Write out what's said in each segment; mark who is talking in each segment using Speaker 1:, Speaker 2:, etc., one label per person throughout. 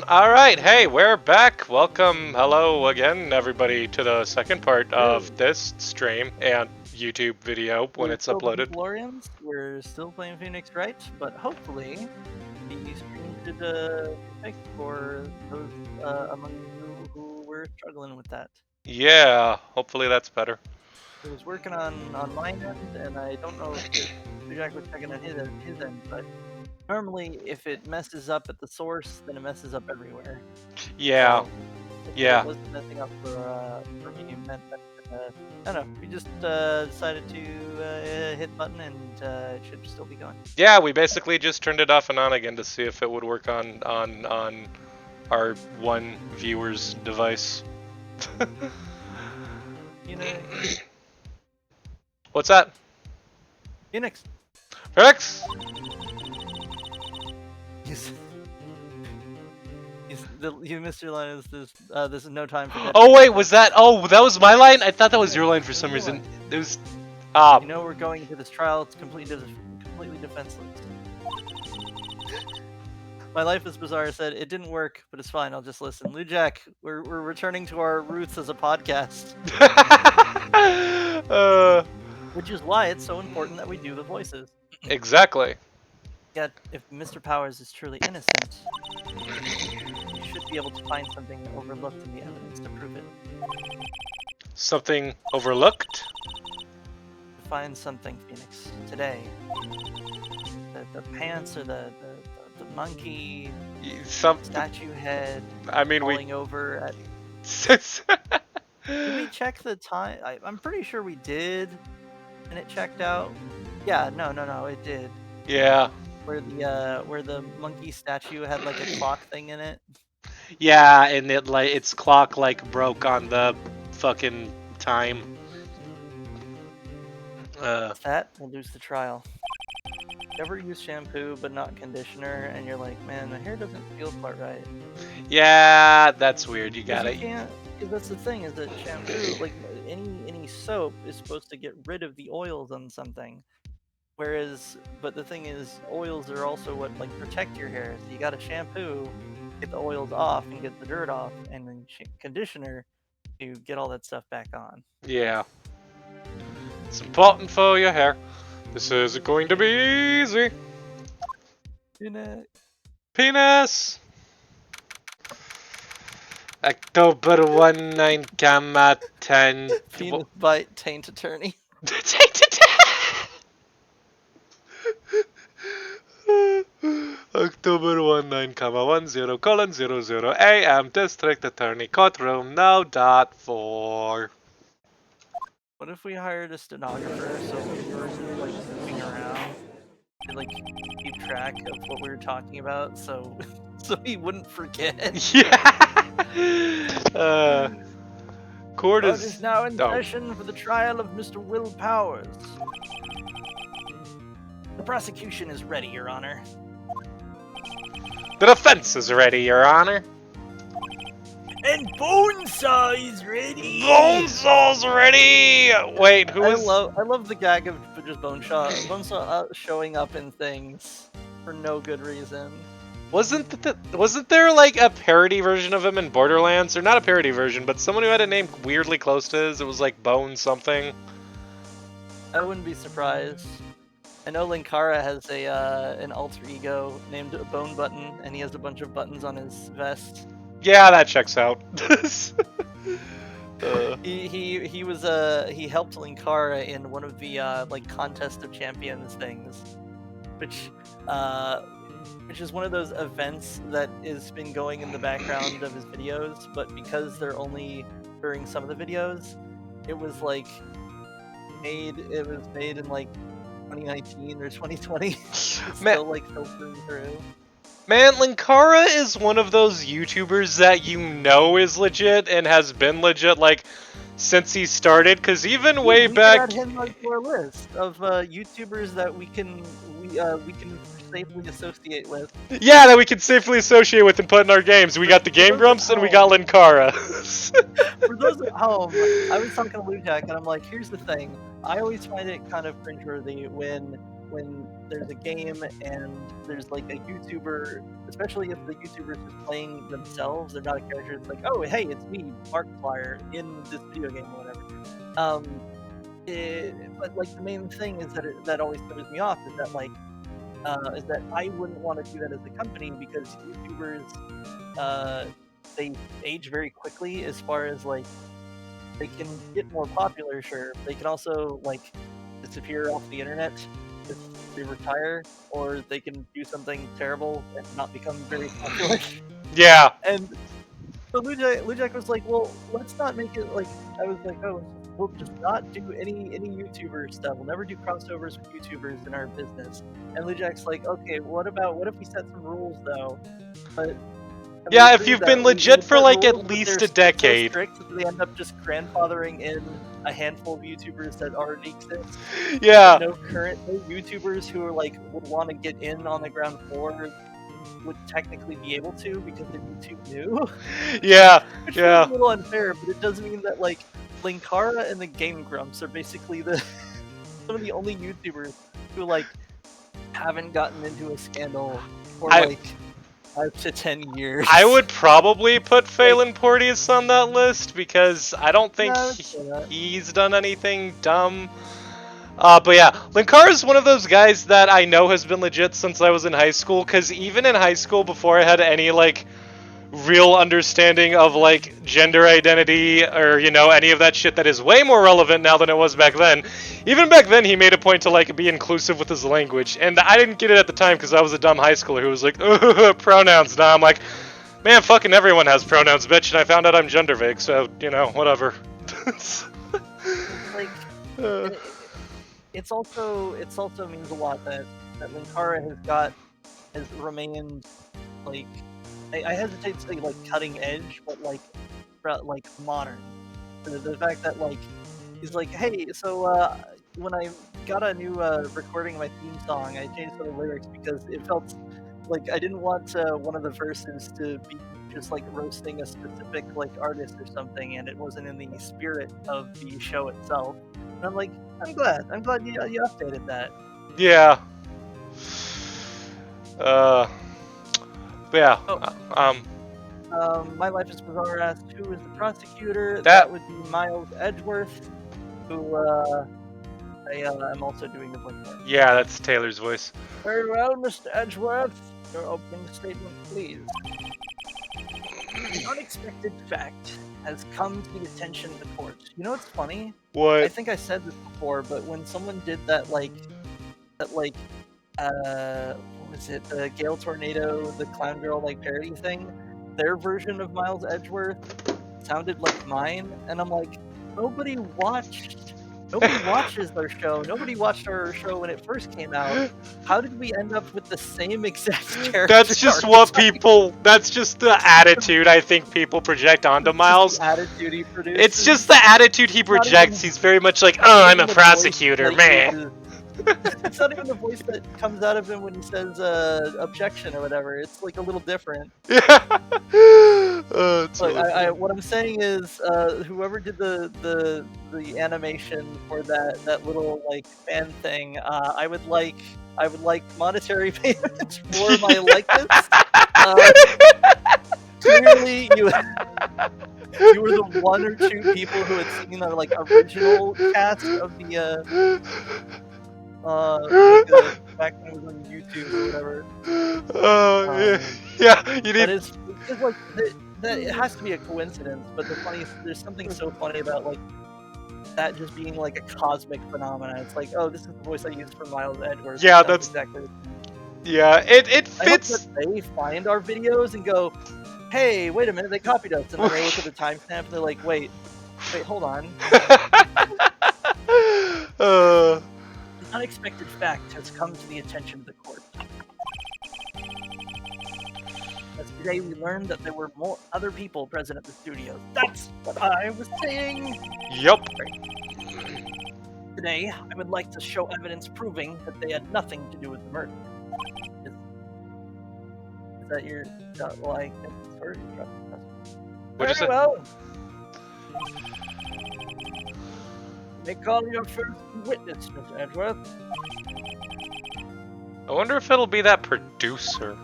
Speaker 1: All right, hey, we're back. Welcome, hello again, everybody, to the second part of this stream and YouTube video when it's uploaded.
Speaker 2: Glorians, we're still playing Phoenix Wright, but hopefully the stream should be fixed for those among you who were struggling with that.
Speaker 1: Yeah, hopefully that's better.
Speaker 2: I was working on my end, and I don't know if Jack was checking on his end, but normally if it messes up at the source, then it messes up everywhere.
Speaker 1: Yeah,
Speaker 2: so,
Speaker 1: yeah.
Speaker 2: It wasn't messing up for me. It meant that I don't know. We just decided to hit the button, and it should still be going.
Speaker 1: Yeah, we basically just turned it off and on again to see if it would work on our one viewer's device. What's that?
Speaker 2: Phoenix.
Speaker 1: Phoenix?
Speaker 2: You missed your line. This is no time for.
Speaker 1: Oh wait, was that? Oh, that was my line. I thought that was your line for some reason. It was.
Speaker 2: You know we're going into this trial. It's completely defenseless. My life is bizarre. Said it didn't work, but it's fine. I'll just listen. Lujack, we're returning to our roots as a podcast. Which is why it's so important that we do the voices.
Speaker 1: Exactly.
Speaker 2: Yet, if Mr. Powers is truly innocent, you should be able to find something overlooked in the evidence to prove it.
Speaker 1: Something overlooked?
Speaker 2: Find something, Phoenix, today. The pants or the monkey statue head falling over at... Did we check the time? I'm pretty sure we did, and it checked out. Yeah, no, it did.
Speaker 1: Yeah.
Speaker 2: Where the monkey statue had like a clock thing in it.
Speaker 1: Yeah, and its clock broke on the fucking time.
Speaker 2: That will lose the trial. Ever use shampoo but not conditioner, and you're like, man, my hair doesn't feel quite right.
Speaker 1: Yeah, that's weird. You got it.
Speaker 2: Because that's the thing, is that shampoo, like any soap, is supposed to get rid of the oils on something. But the thing is, oils are also what protect your hair. So you got to shampoo, get the oils off and get the dirt off, and then conditioner to get all that stuff back on.
Speaker 1: Yeah. It's important for your hair. This isn't going to be easy. Penis! October 19, 10.
Speaker 2: Penis bite, taint attorney.
Speaker 1: Taint October 19,10:00 a.m. District Attorney Courtroom, no dot 4.
Speaker 2: What if we hired a stenographer so we were moving around to keep track of what we were talking about, so he wouldn't forget?
Speaker 1: Yeah. Court
Speaker 2: is now in session for the trial of Mr. Will Powers. The prosecution is ready, Your Honor.
Speaker 1: The defense is ready, Your Honor.
Speaker 2: And Bonesaw is ready!
Speaker 1: Bonesaw's ready! Wait, who is...
Speaker 2: I love the gag of just Bonesaw showing up in things for no good reason.
Speaker 1: Wasn't there a parody version of him in Borderlands? Or not a parody version, but someone who had a name weirdly close to his? It was Bone something.
Speaker 2: I wouldn't be surprised. I know Linkara has an alter ego named Bone Button, and he has a bunch of buttons on his vest.
Speaker 1: Yeah, that checks out.
Speaker 2: He helped Linkara in one of the Contest of Champions things, which is one of those events that has been going in the background of his videos, but because they're only during some of the videos, it was made in 2019 or 2020. It's still filtering through.
Speaker 1: Man, Linkara is one of those YouTubers that you know is legit and has been legit since he started. Because even way back,
Speaker 2: add him to our list of YouTubers that we can safely associate with.
Speaker 1: Yeah, that we can safely associate with and put in our games. We got the Game Grumps and we got Linkara.
Speaker 2: For those at home, I was talking to Lujack and I'm like, here's the thing. I always find it kind of cringeworthy when when there's a game and there's like a YouTuber, especially if the YouTuber is just playing themselves, they're not a character. It's like, oh, hey, it's me, Markiplier, in this video game or whatever. But like the main thing is that always throws me off is that like is that I wouldn't want to do that as a company because YouTubers they age very quickly as far as like they can get more popular, sure. They can also like disappear off the internet if they retire, or they can do something terrible and not become very popular.
Speaker 1: Yeah.
Speaker 2: And so Lujak was like, well, let's not make it like I was like, oh, we'll just not do any YouTuber stuff. We'll never do crossovers with YouTubers in our business. And Lujak's like, okay, what if we set some rules though? But
Speaker 1: Yeah, if you've been legit for like at least a decade.
Speaker 2: So strict that they end up just grandfathering in a handful of YouTubers that already exist.
Speaker 1: Yeah.
Speaker 2: No YouTubers who are like would want to get in on the ground floor would technically be able to because they're YouTube new.
Speaker 1: Yeah.
Speaker 2: Which
Speaker 1: Yeah.
Speaker 2: is a little unfair, but it does mean that like Linkara and the Game Grumps are basically some of the only YouTubers who like haven't gotten into a scandal for like 5 to 10 years.
Speaker 1: I would probably put Phelan Porteous on that list because I don't think he's done anything dumb. But yeah, Linkara is one of those guys that I know has been legit since I was in high school, because even in high school, before I had any like real understanding of like gender identity or, you know, any of that shit that is way more relevant now than it was back then, even back then he made a point to like be inclusive with his language, and I didn't get it at the time because I was a dumb high schooler who was like, pronouns. Now I'm like, man, fucking everyone has pronouns, bitch, and I found out I'm gender vague, so, you know, whatever.
Speaker 2: Like, it's also means a lot that Linkara has remained like, I hesitate to say like cutting edge, but like modern. The fact that like he's like, hey, so when I got a new recording of my theme song, I changed some of the lyrics because it felt like I didn't want one of the verses to be just like roasting a specific like artist or something, and it wasn't in the spirit of the show itself. And I'm like, I'm glad you updated that.
Speaker 1: Yeah. Yeah.
Speaker 2: My Life is Bizarre asked who is the prosecutor. That would be Miles Edgeworth, who I'm also doing the voice for.
Speaker 1: Yeah, that's Taylor's voice.
Speaker 2: Very well, Mr. Edgeworth. Your opening statement, please. An unexpected fact has come to the attention of the court. You know what's funny?
Speaker 1: What?
Speaker 2: I think I said this before, but when someone did that what was it? The Gale Tornado, the Clown Girl like parody thing. Their version of Miles Edgeworth sounded like mine, and I'm like, nobody watches our show. Nobody watched our show when it first came out. How did we end up with the same exact character?
Speaker 1: That's just what people. That's just the attitude I think people project onto Miles.
Speaker 2: The attitude he produces.
Speaker 1: It's just the attitude he projects. He's very much like, oh, I'm a prosecutor, man.
Speaker 2: It's not even the voice that comes out of him when he says objection or whatever. It's like a little different.
Speaker 1: Yeah.
Speaker 2: What I'm saying is, whoever did the animation for that little like fan thing, I would like monetary payments for my likeness. Clearly, you were the one or two people who had seen the like original cast of the. Back when it was on YouTube or whatever.
Speaker 1: Oh, yeah. You need.
Speaker 2: It's like that. It has to be a coincidence, but there's something so funny about like that just being like a cosmic phenomenon. It's like, oh, this is the voice I used for Miles Edgeworth.
Speaker 1: Yeah, that's
Speaker 2: exactly.
Speaker 1: Yeah, it fits.
Speaker 2: I hope that they find our videos and go, hey, wait a minute, they copied us, and then they look at the timestamp and they're like, wait, hold on. An unexpected fact has come to the attention of the court. As today we learned that there were more other people present at the studios. That's what I was saying!
Speaker 1: Yup.
Speaker 2: Today, I would like to show evidence proving that they had nothing to do with the murder. Is that your... well, I guess it's sort of...
Speaker 1: What'd you say?
Speaker 2: Well. They call your first witness, Mr. Edgeworth.
Speaker 1: I wonder if it'll be that producer.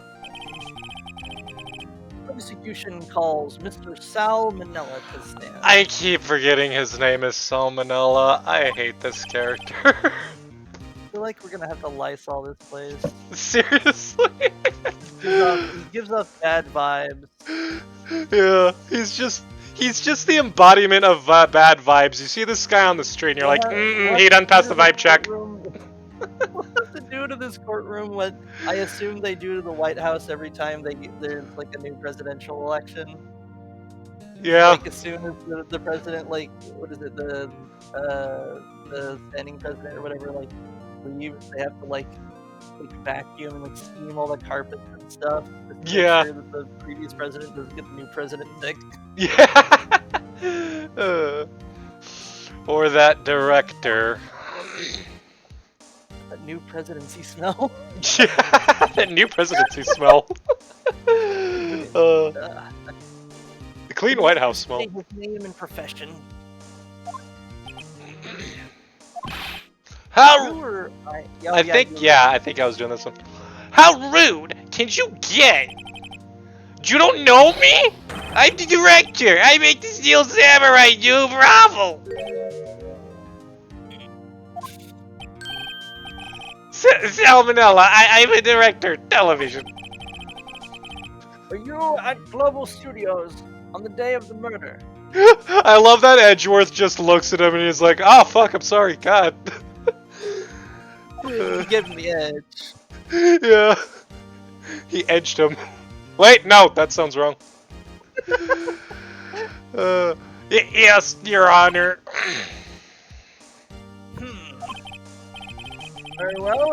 Speaker 2: Prosecution calls Mr. Salmonella to stand.
Speaker 1: I keep forgetting his name is Salmonella. I hate this character.
Speaker 2: I feel like we're gonna have to Lysol this place.
Speaker 1: Seriously?
Speaker 2: He gives off bad vibes.
Speaker 1: Yeah, he's just the embodiment of bad vibes. You see this guy on the street, and you're like, he doesn't pass the vibe check.
Speaker 2: What to do to this courtroom? What I assume they do to the White House every time there's like a new presidential election.
Speaker 1: Yeah.
Speaker 2: Like as soon as the president, like what is it, the standing president or whatever, like leaves, they have to like vacuum and like steam all the carpets and stuff. To
Speaker 1: Yeah.
Speaker 2: Make sure that the previous president doesn't get the new president sick.
Speaker 1: Yeah. Or that director.
Speaker 2: That new presidency smell.
Speaker 1: Yeah, that new presidency smell. The clean White House smell.
Speaker 2: His name and profession.
Speaker 1: How? I think I was doing this one. How rude can you get? You don't know me? I'm the director. I make the Steel Samurai. You bravo. Salmonella. I'm a director. Television.
Speaker 2: Are you at Global Studios on the day of the murder?
Speaker 1: I love that Edgeworth just looks at him and he's like, "Oh fuck, I'm sorry, God."
Speaker 2: You give him the edge.
Speaker 1: Yeah. He edged him. Wait, no, that sounds wrong. Yes, Your Honor.
Speaker 2: Very well.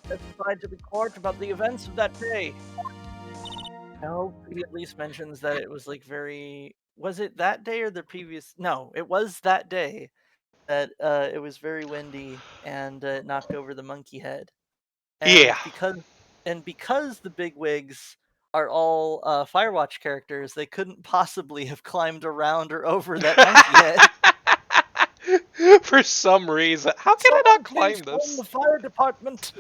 Speaker 2: Testify to the court about the events of that day. I hope he at least mentions that it was like very. Was it that day or the previous? No, it was that day that it was very windy and it knocked over the monkey head. And
Speaker 1: Yeah.
Speaker 2: because the bigwigs are all Firewatch characters, they couldn't possibly have climbed around or over that monkey head.
Speaker 1: For some reason. How can I not climb this?
Speaker 2: The fire department.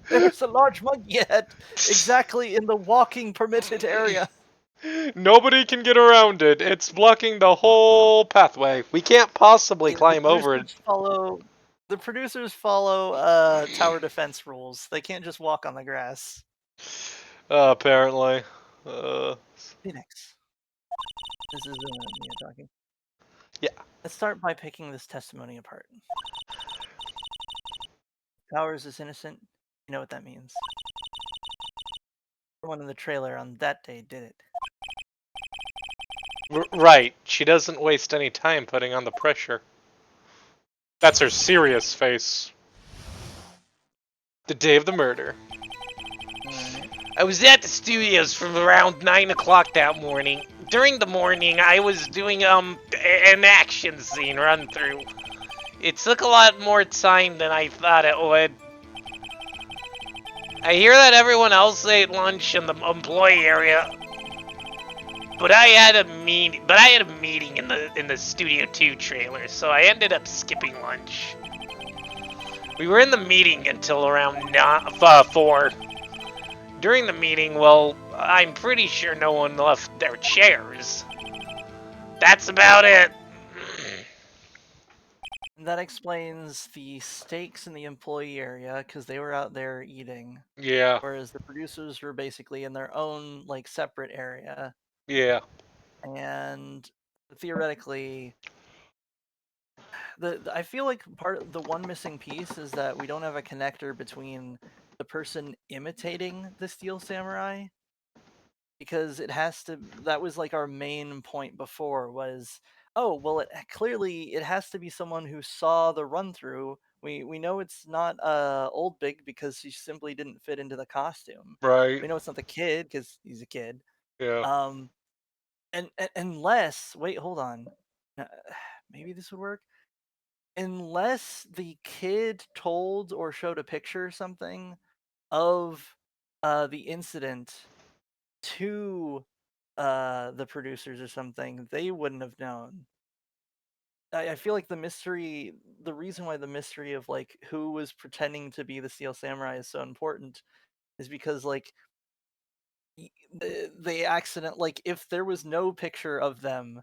Speaker 2: There's a large monkey head exactly in the walking permitted area.
Speaker 1: Nobody can get around it. It's blocking the whole pathway. We can't possibly climb over it.
Speaker 2: The producers follow tower defense rules. They can't just walk on the grass.
Speaker 1: Apparently.
Speaker 2: Phoenix. This is me talking.
Speaker 1: Yeah.
Speaker 2: Let's start by picking this testimony apart. Towers is innocent. You know what that means. Everyone in the trailer on that day did it.
Speaker 1: Right. She doesn't waste any time putting on the pressure. That's her serious face. The day of the murder. I was at the studios from around 9 o'clock that morning. During the morning, I was doing an action scene run through. It took a lot more time than I thought it would. I hear that everyone else ate lunch in the employee area, but I had a meeting in the Studio 2 trailer, so I ended up skipping lunch. We were in the meeting until around 4. During the meeting, well, I'm pretty sure no one left their chairs. That's about it.
Speaker 2: That explains the stakes in the employee area, because they were out there eating.
Speaker 1: Yeah.
Speaker 2: Whereas the producers were basically in their own, like, separate area.
Speaker 1: Yeah.
Speaker 2: And theoretically, I feel like the one missing piece is that we don't have a connector between the person imitating the Steel Samurai, because that was like our main point before was, oh well, it has to be someone who saw the run through. We know it's not Old Big because she simply didn't fit into the costume.
Speaker 1: Right.
Speaker 2: We know it's not the kid because he's a kid.
Speaker 1: Yeah.
Speaker 2: And unless, wait, hold on, maybe this would work. Unless the kid told or showed a picture or something of the incident to the producers or something, they wouldn't have known. I feel like the reason why the mystery of like who was pretending to be the Steel Samurai is so important is because like they accident like if there was no picture of them,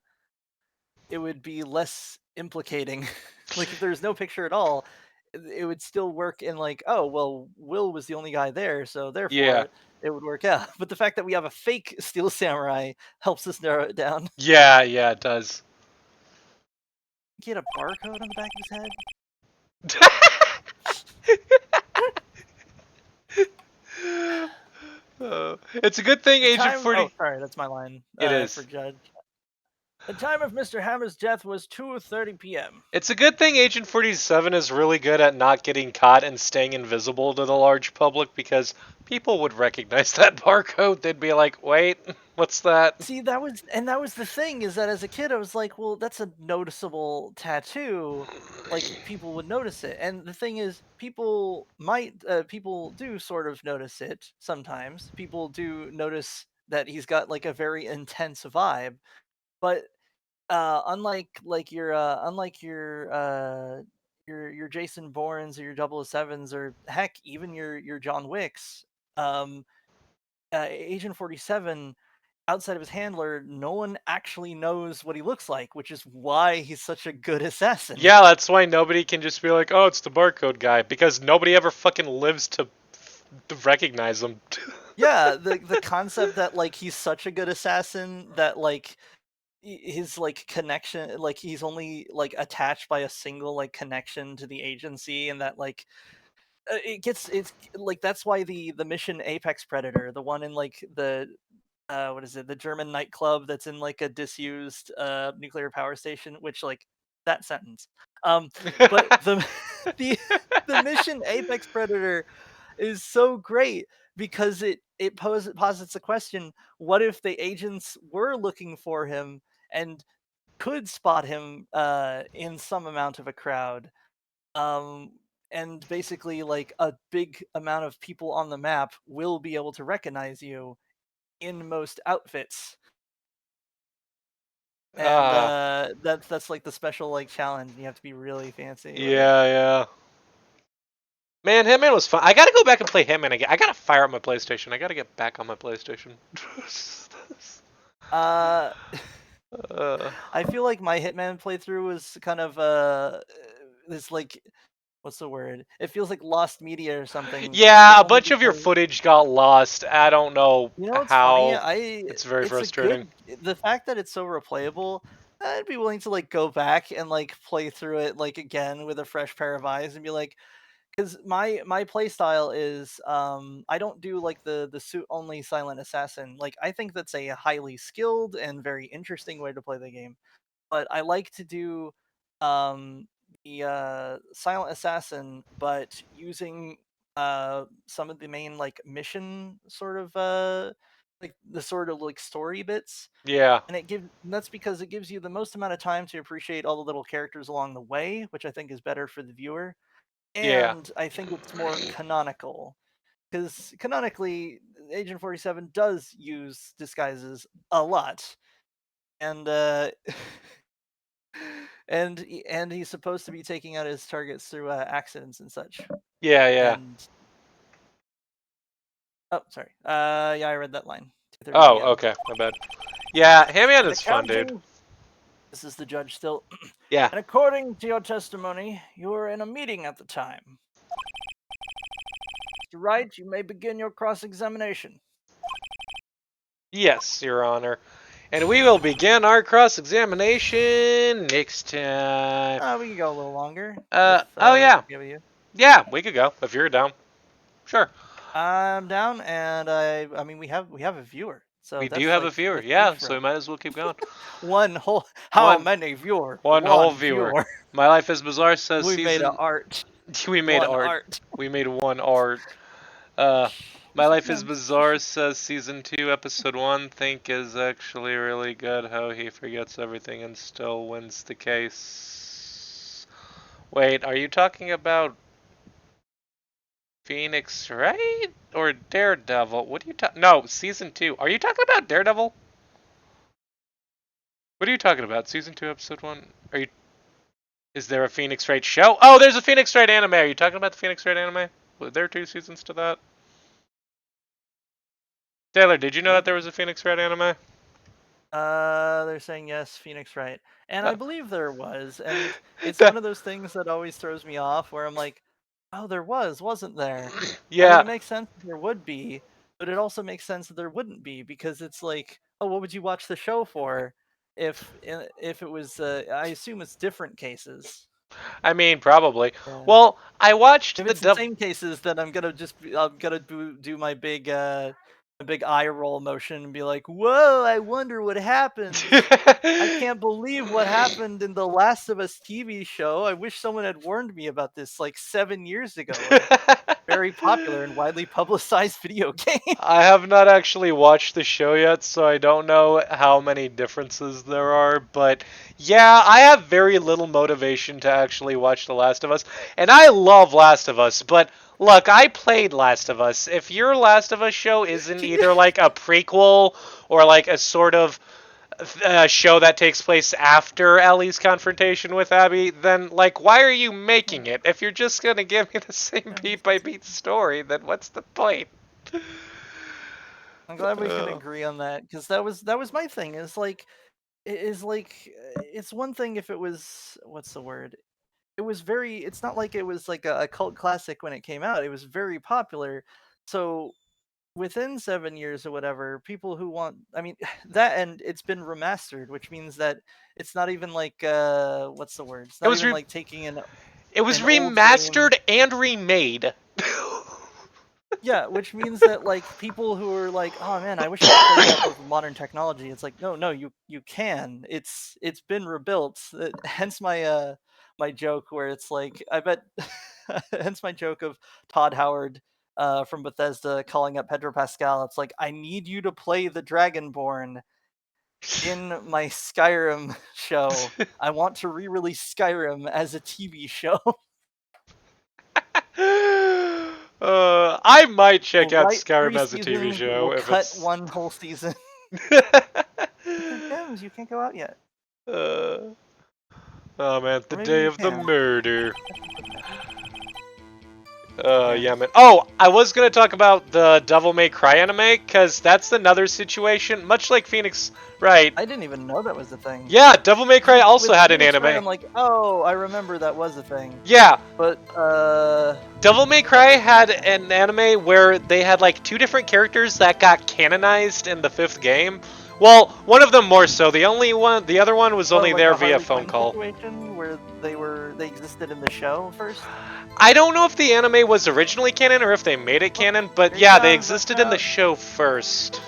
Speaker 2: it would be less implicating. Like if there's no picture at all, it would still work in like, oh well, Will was the only guy there, so
Speaker 1: Yeah.
Speaker 2: therefore it would work out. But the fact that we have a fake Steel Samurai helps us narrow it down.
Speaker 1: Yeah, yeah, it does.
Speaker 2: Get a barcode on the back of his head.
Speaker 1: It's a good thing
Speaker 2: The
Speaker 1: Agent
Speaker 2: time. Oh,
Speaker 1: 40.
Speaker 2: sorry, that's my line
Speaker 1: It
Speaker 2: for
Speaker 1: is.
Speaker 2: Judge. The time of Mr. Hammer's death was 2:30 p.m.
Speaker 1: It's a good thing Agent 47 is really good at not getting caught and staying invisible to the large public because people would recognize that barcode. They'd be like, wait, what's that?
Speaker 2: See, that was the thing is that as a kid I was like, well, that's a noticeable tattoo. Like people would notice it. And the thing is, people do sort of notice it sometimes. People do notice that he's got like a very intense vibe. But unlike your Jason Bournes or your 007s or heck even your John Wicks, um Agent 47, outside of his handler, no one actually knows what he looks like, which is why he's such a good assassin.
Speaker 1: Yeah, that's why nobody can just be like, oh, it's the barcode guy, because nobody ever fucking lives to recognize him.
Speaker 2: Yeah, the concept that like he's such a good assassin that like his like connection, like he's only like attached by a single like connection to the agency, and that like it's like that's why the mission Apex Predator, the one in like the what is it, the German nightclub that's in like a disused nuclear power station, which like that sentence. But the the the mission Apex Predator is so great because it posits a question: what if the agents were looking for him and could spot him in some amount of a crowd? Um, and basically, like a big amount of people on the map will be able to recognize you in most outfits, and
Speaker 1: Ah,
Speaker 2: that's like the special like challenge. You have to be really fancy with it.
Speaker 1: yeah, yeah. Man, Hitman was fun. I gotta go back and play Hitman again. I gotta fire up my PlayStation. I gotta get back on my PlayStation.
Speaker 2: Uh,
Speaker 1: uh,
Speaker 2: I feel like my Hitman playthrough was kind of this like what's the word? It feels like lost media or something.
Speaker 1: yeah,
Speaker 2: If
Speaker 1: a
Speaker 2: only
Speaker 1: bunch of your
Speaker 2: because
Speaker 1: footage got lost. I don't know
Speaker 2: you know what's funny?
Speaker 1: how. It's very
Speaker 2: It's a
Speaker 1: frustrating.
Speaker 2: good the fact that it's so replayable. I'd be willing to like go back and like play through it like again with a fresh pair of eyes and be like, because my play style is I don't do like the suit only silent assassin. Like I think that's a highly skilled and very interesting way to play the game, but I like to do um the silent assassin but using some of the main like mission sort of like the sort of like story bits,
Speaker 1: Yeah,
Speaker 2: and that's because it gives you the most amount of time to appreciate all the little characters along the way, which I think is better for the viewer,
Speaker 1: yeah,
Speaker 2: and I think it's more canonical because canonically, Agent 47 does use disguises a lot, and and he's supposed to be taking out his targets through accidents and such.
Speaker 1: yeah, yeah.
Speaker 2: And oh, sorry, yeah, I read that line. 2:30
Speaker 1: Oh,
Speaker 2: p.m.
Speaker 1: okay, my bad. Yeah, Hitman
Speaker 2: And
Speaker 1: is fun, dude.
Speaker 2: accounting, this is the judge still.
Speaker 1: Yeah.
Speaker 2: And according to your testimony, you were in a meeting at the time. Mr. Wright, you may begin your cross-examination.
Speaker 1: Yes, Your Honor. And we will begin our cross-examination next time.
Speaker 2: We can go a little longer if
Speaker 1: Oh
Speaker 2: that's
Speaker 1: yeah.
Speaker 2: okay with you.
Speaker 1: Yeah, we could go if you're down. Sure.
Speaker 2: I'm down, and I mean we have a viewer, so
Speaker 1: We do have a
Speaker 2: that's
Speaker 1: viewer.
Speaker 2: huge
Speaker 1: Yeah,
Speaker 2: for
Speaker 1: so we
Speaker 2: us.
Speaker 1: might as well keep going.
Speaker 2: One whole how
Speaker 1: One
Speaker 2: many viewer?
Speaker 1: one whole
Speaker 2: One
Speaker 1: viewer.
Speaker 2: viewer.
Speaker 1: My Life is Bizarre says
Speaker 2: We made a
Speaker 1: season
Speaker 2: art.
Speaker 1: we made
Speaker 2: One
Speaker 1: art.
Speaker 2: art.
Speaker 1: We made one art. Uh My
Speaker 2: This is
Speaker 1: Life is
Speaker 2: meant.
Speaker 1: Bizarre says season 2 episode 1 think is actually really good how he forgets everything and still wins the case. Wait, are you talking about Phoenix Wright or Daredevil? What are you talking? No, season 2. Are you talking about Daredevil? What are you talking about? Season 2 episode 1? Are you Is there a Phoenix Wright show? Oh, there's a Phoenix Wright anime. Are you talking about the Phoenix Wright anime? Were there 2 seasons to that? Taylor, did you know that there was a Phoenix Wright anime?
Speaker 2: They're saying yes, Phoenix Wright, and I believe there was, and it's
Speaker 1: That-
Speaker 2: one of those things that always throws me off, where I'm like, oh, there was, wasn't there? I mean,
Speaker 1: yeah.
Speaker 2: it makes sense that there would be, but it also makes sense that there wouldn't be, because it's like, oh, what would you watch the show for if it was? I assume it's different cases.
Speaker 1: I mean, probably.
Speaker 2: Yeah.
Speaker 1: Well, I watched
Speaker 2: If
Speaker 1: the
Speaker 2: it's the same cases, then I'm gonna do my big eye roll motion and be like, "Whoa! I wonder what happens. I can't believe what happened in the Last of Us TV show. I wish someone had warned me about this like 7 years ago." A very popular and widely publicized video game.
Speaker 1: I have not actually watched the show yet, so I don't know how many differences there are, but yeah, I have very little motivation to actually watch The Last of Us, and I love Last of Us, but look, I played Last of Us. If your Last of Us show isn't either like a prequel or like a sort of show that takes place after Ellie's confrontation with Abby, then like why are you making it? If you're just gonna give me the same beat by beat story, then what's the point?
Speaker 2: I'm glad we can agree on that, because that was my thing. It's one thing if it was, what's the word? It was very. It's not like it was like a cult classic when it came out. It was very popular. So within 7 years or whatever, people who want, I mean, that, and it's been remastered, which means that it's not even like what's the word? It's
Speaker 1: It
Speaker 2: not
Speaker 1: was
Speaker 2: even like taking
Speaker 1: it was
Speaker 2: an old game.
Speaker 1: remastered and remade.
Speaker 2: Yeah, which means that like people who are like, oh man, I wish I could play that with modern technology. It's like, no, you can. It's been rebuilt. Hence my joke where it's like, I bet. Hence my joke of Todd Howard from Bethesda calling up Pedro Pascal. It's like, I need you to play the Dragonborn in my Skyrim show. I want to re-release Skyrim as a TV show.
Speaker 1: I might check
Speaker 2: We'll
Speaker 1: out
Speaker 2: write
Speaker 1: Skyrim
Speaker 2: three
Speaker 1: as a TV
Speaker 2: seasons.
Speaker 1: show
Speaker 2: We'll
Speaker 1: if
Speaker 2: cut
Speaker 1: it's.
Speaker 2: one whole season. Gems, you can't go out yet.
Speaker 1: Oh man, the
Speaker 2: Or maybe
Speaker 1: day
Speaker 2: you
Speaker 1: of the
Speaker 2: can.
Speaker 1: murder.
Speaker 2: Yeah.
Speaker 1: Yeah, man. Oh, I was gonna talk about the Devil May Cry anime, because that's another situation, much like Phoenix Wright.
Speaker 2: I didn't even know that was a thing.
Speaker 1: Yeah, Devil May Cry also
Speaker 2: With
Speaker 1: had an
Speaker 2: Phoenix Wright,
Speaker 1: anime.
Speaker 2: I'm like, oh, I remember that was a thing.
Speaker 1: Yeah,
Speaker 2: But
Speaker 1: Devil May Cry had an anime where they had like 2 different characters that got canonized in the 5th game. Well, one of them more so. The other one was only
Speaker 2: like
Speaker 1: there
Speaker 2: a
Speaker 1: via
Speaker 2: Harley
Speaker 1: phone
Speaker 2: Quinn
Speaker 1: call.
Speaker 2: situation where they existed in the show first.
Speaker 1: I don't know if the anime was originally canon or if they made it canon, but yeah, they existed in the show first.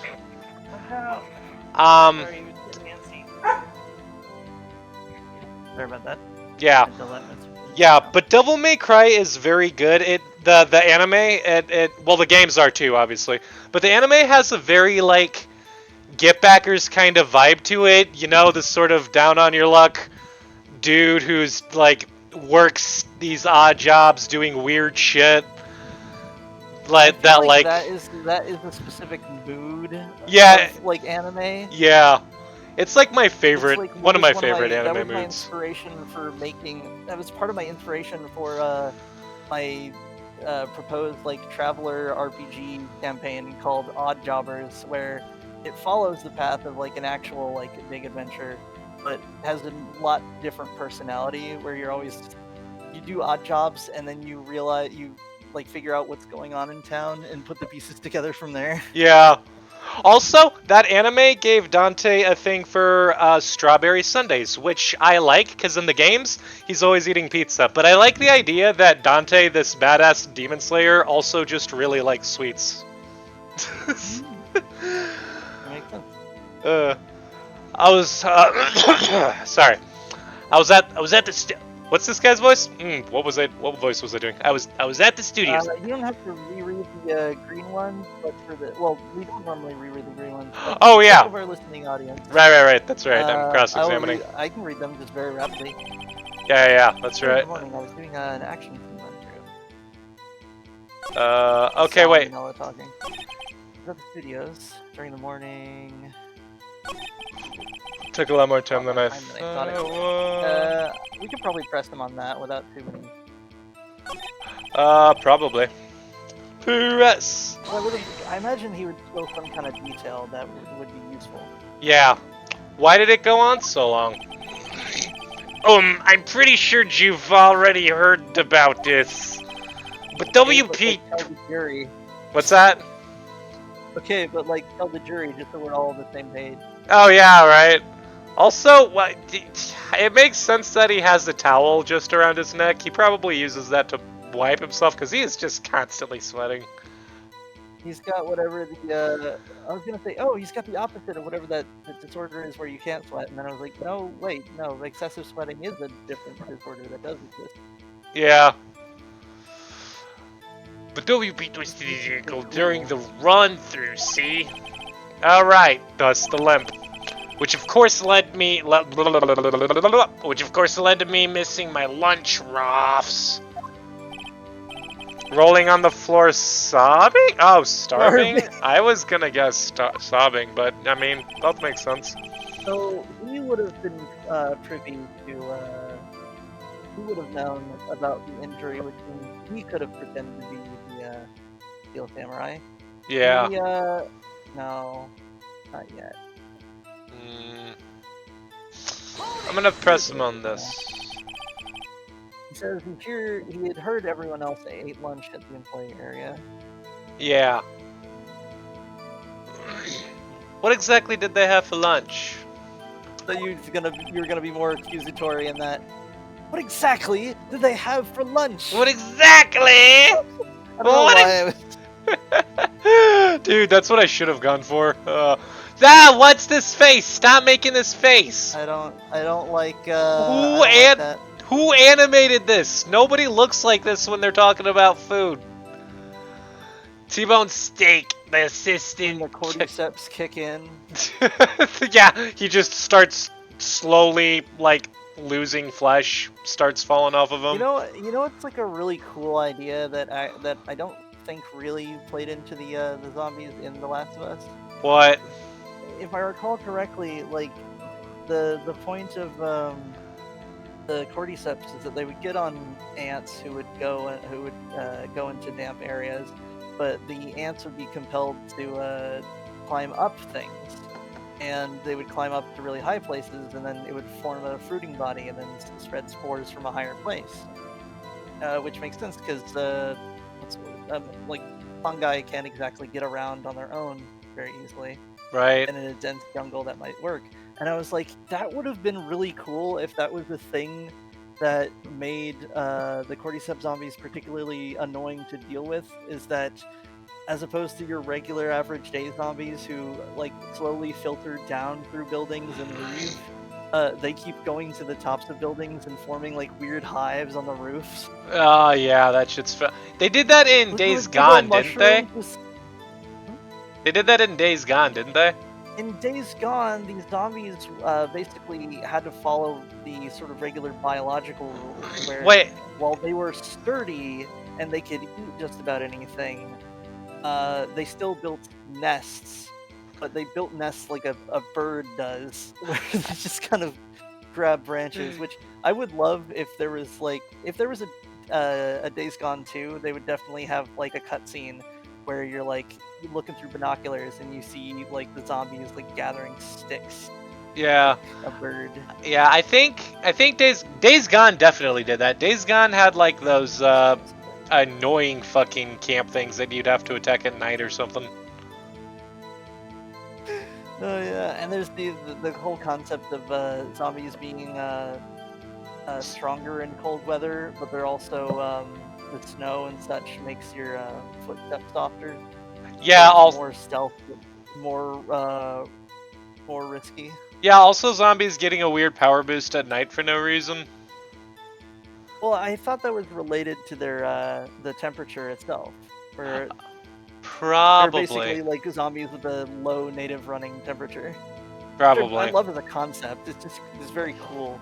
Speaker 2: Sorry about that.
Speaker 1: Yeah. Yeah, but Devil May Cry is very good. The anime, well, the games are too, obviously, but the anime has a very like get backers kind of vibe to it. You know, the sort of down on your luck dude who's like works these odd jobs doing weird shit. Like that, like
Speaker 2: that is a specific mood.
Speaker 1: Yeah.
Speaker 2: Of, like anime.
Speaker 1: Yeah. It's like my favorite,
Speaker 2: Like,
Speaker 1: one of my favorite anime
Speaker 2: that was
Speaker 1: moods.
Speaker 2: my inspiration for making. That was part of my inspiration for my proposed like traveler RPG campaign called Odd Jobbers, where it follows the path of like an actual like big adventure, but has a lot different personality. Where you do odd jobs and then you realize you like figure out what's going on in town and put the pieces together from there.
Speaker 1: Yeah. Also, that anime gave Dante a thing for strawberry sundaes, which I like, because in the games, he's always eating pizza. But I like the idea that Dante, this badass demon slayer, also just really likes sweets.
Speaker 2: Makes sense.
Speaker 1: I was... sorry. I was at the... What's this guy's voice? What voice was I doing? I was at the studio.
Speaker 2: You don't have to reread the green ones, but we don't normally reread the green ones.
Speaker 1: Oh yeah.
Speaker 2: Of our listening audience.
Speaker 1: Right. That's right. I'm cross-examining.
Speaker 2: I can read them just very rapidly.
Speaker 1: Yeah. That's right.
Speaker 2: Good morning. I was doing an action scene run through.
Speaker 1: Okay, wait.
Speaker 2: Vanilla talking. At the studios during the morning.
Speaker 1: Took a lot more time than I
Speaker 2: thought it
Speaker 1: thought.
Speaker 2: we could probably press him on that without too many.
Speaker 1: Probably. Press.
Speaker 2: I imagine he would show some kind of detail that would be useful.
Speaker 1: Yeah. Why did it go on so long? I'm pretty sure you've already heard about this. But WP...
Speaker 2: Tell the jury.
Speaker 1: What's that?
Speaker 2: Okay, but like, tell the jury just so we're all on the same page.
Speaker 1: Oh yeah, right. Also, it makes sense that he has the towel just around his neck. He probably uses that to wipe himself because he is just constantly sweating.
Speaker 2: He's got whatever the, I was gonna say, oh, he's got the opposite of whatever that disorder is where you can't sweat, and then I was like, no, wait, no, excessive sweating is a different disorder that does exist.
Speaker 1: Yeah. But WP twisted his ankle during the run-through, see? Alright, thus the limp. Which of course led to me missing my lunch, Roths. Rolling on the floor, sobbing? Oh, starving? I was gonna guess sobbing, but I mean, both make sense.
Speaker 2: So he would have been privy to. He would have known about the injury, which means he could have pretended to be the Steel Samurai.
Speaker 1: Yeah.
Speaker 2: Maybe, no, not yet.
Speaker 1: I'm gonna press him on this.
Speaker 2: He says he had heard everyone else ate lunch at the employee area.
Speaker 1: Yeah. What exactly did they have for lunch?
Speaker 2: So you were gonna be more accusatory in that. What exactly did they have for lunch?
Speaker 1: What exactly? Dude, that's what I should have gone for. What's this face? Stop making this face.
Speaker 2: I don't like.
Speaker 1: Who animated this? Nobody looks like this when they're talking about food. T-bone steak. The assistant.
Speaker 2: The cordyceps kick in.
Speaker 1: Yeah, he just starts slowly like losing flesh, starts falling off of him.
Speaker 2: You know, it's like a really cool idea that I don't think really played into the zombies in The Last of Us.
Speaker 1: What?
Speaker 2: If I recall correctly, like the point of the cordyceps is that they would get on ants who would go into damp areas, but the ants would be compelled to climb up things. And they would climb up to really high places, and then it would form a fruiting body, and then spread spores from a higher place. Which makes sense because like fungi can't exactly get around on their own very easily.
Speaker 1: Right.
Speaker 2: And in a dense jungle, that might work. And I was like, that would have been really cool if that was the thing that made the cordyceps zombies particularly annoying to deal with. Is that, as opposed to your regular average day zombies who like slowly filter down through buildings and leave, they keep going to the tops of buildings and forming like weird hives on the roofs.
Speaker 1: Oh yeah, that shit's fun. They did that in Days Gone, didn't they? They did that in Days Gone, didn't they?
Speaker 2: In Days Gone, these zombies basically had to follow the sort of regular biological rules where while they were sturdy and they could eat just about anything, they still built nests, but they built nests like a bird does, where they just kind of grab branches, which I would love if there was a Days Gone 2, they would definitely have like a cutscene where you're like looking through binoculars and you see like the zombies like gathering sticks.
Speaker 1: Yeah.
Speaker 2: Like a bird.
Speaker 1: Yeah, I think Days Gone definitely did that. Days Gone had like those annoying fucking camp things that you'd have to attack at night or something.
Speaker 2: Oh yeah, and there's the whole concept of zombies being stronger in cold weather, but they're also the snow and such makes your footsteps softer.
Speaker 1: Yeah,
Speaker 2: more stealth, more risky.
Speaker 1: Yeah, also zombies getting a weird power boost at night for no reason.
Speaker 2: Well, I thought that was related to their the temperature itself. Where
Speaker 1: probably.
Speaker 2: They're basically like zombies with a low native running temperature.
Speaker 1: Probably.
Speaker 2: I love as a concept. It's very cool.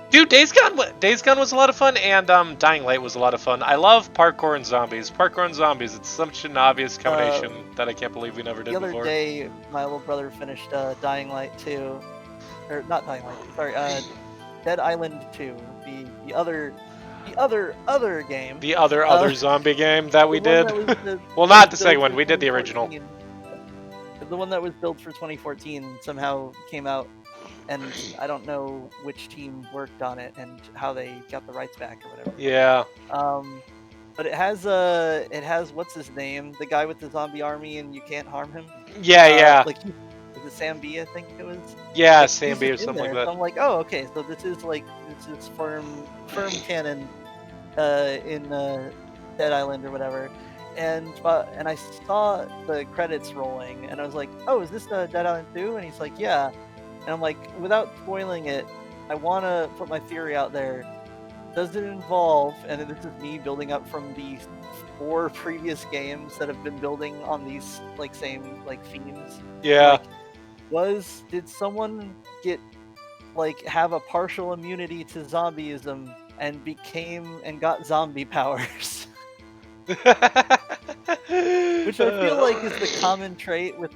Speaker 1: Dude, Days Gone was a lot of fun, and Dying Light was a lot of fun. I love parkour and zombies. Parkour and zombies, it's such an obvious combination that I can't believe we never did before.
Speaker 2: The other day, my little brother finished Dying Light 2, or not Dying Light. Sorry, Dead Island 2, the other game.
Speaker 1: The other zombie game that we
Speaker 2: the one
Speaker 1: did.
Speaker 2: that was
Speaker 1: Well,
Speaker 2: that
Speaker 1: not
Speaker 2: was
Speaker 1: the second
Speaker 2: built
Speaker 1: one.
Speaker 2: for
Speaker 1: We did the original.
Speaker 2: 2014. The one that was built for 2014 somehow came out, and I don't know which team worked on it and how they got the rights back or whatever.
Speaker 1: Yeah.
Speaker 2: But it has what's his name? The guy with the zombie army and you can't harm him.
Speaker 1: Yeah.
Speaker 2: Like, was it Sam B? I think it was.
Speaker 1: Yeah,
Speaker 2: like,
Speaker 1: Sam
Speaker 2: he's
Speaker 1: B or
Speaker 2: just in
Speaker 1: something like
Speaker 2: there.
Speaker 1: that.
Speaker 2: So I'm like, oh, okay. So this is firm canon in Dead Island or whatever. And I saw the credits rolling, and I was like, oh, is this Dead Island 2? And he's like, yeah. And I'm like, without spoiling it, I want to put my theory out there. Does it involve, and this is me building up from the 4 previous games that have been building on these like same like themes?
Speaker 1: Yeah.
Speaker 2: Like, did someone have a partial immunity to zombieism and got zombie powers? Which I feel like is the common trait with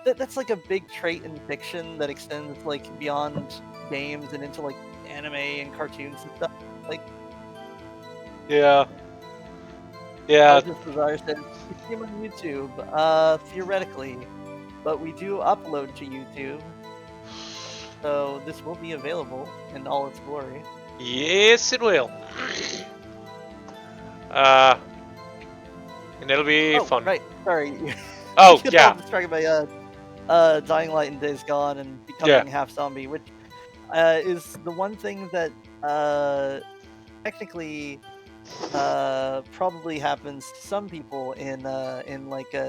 Speaker 2: that's like a big trait in fiction that extends beyond games and into anime and cartoons and stuff.
Speaker 1: Yeah.
Speaker 2: Just as I said, we stream on YouTube, theoretically, but we do upload to YouTube, so this will be available in all its glory.
Speaker 1: Yes, it will. And it'll be fun.
Speaker 2: Right, sorry.
Speaker 1: Oh, yeah.
Speaker 2: I'm distracted by Dying Light and Days Gone and becoming half zombie, which is the one thing that technically probably happens to some people in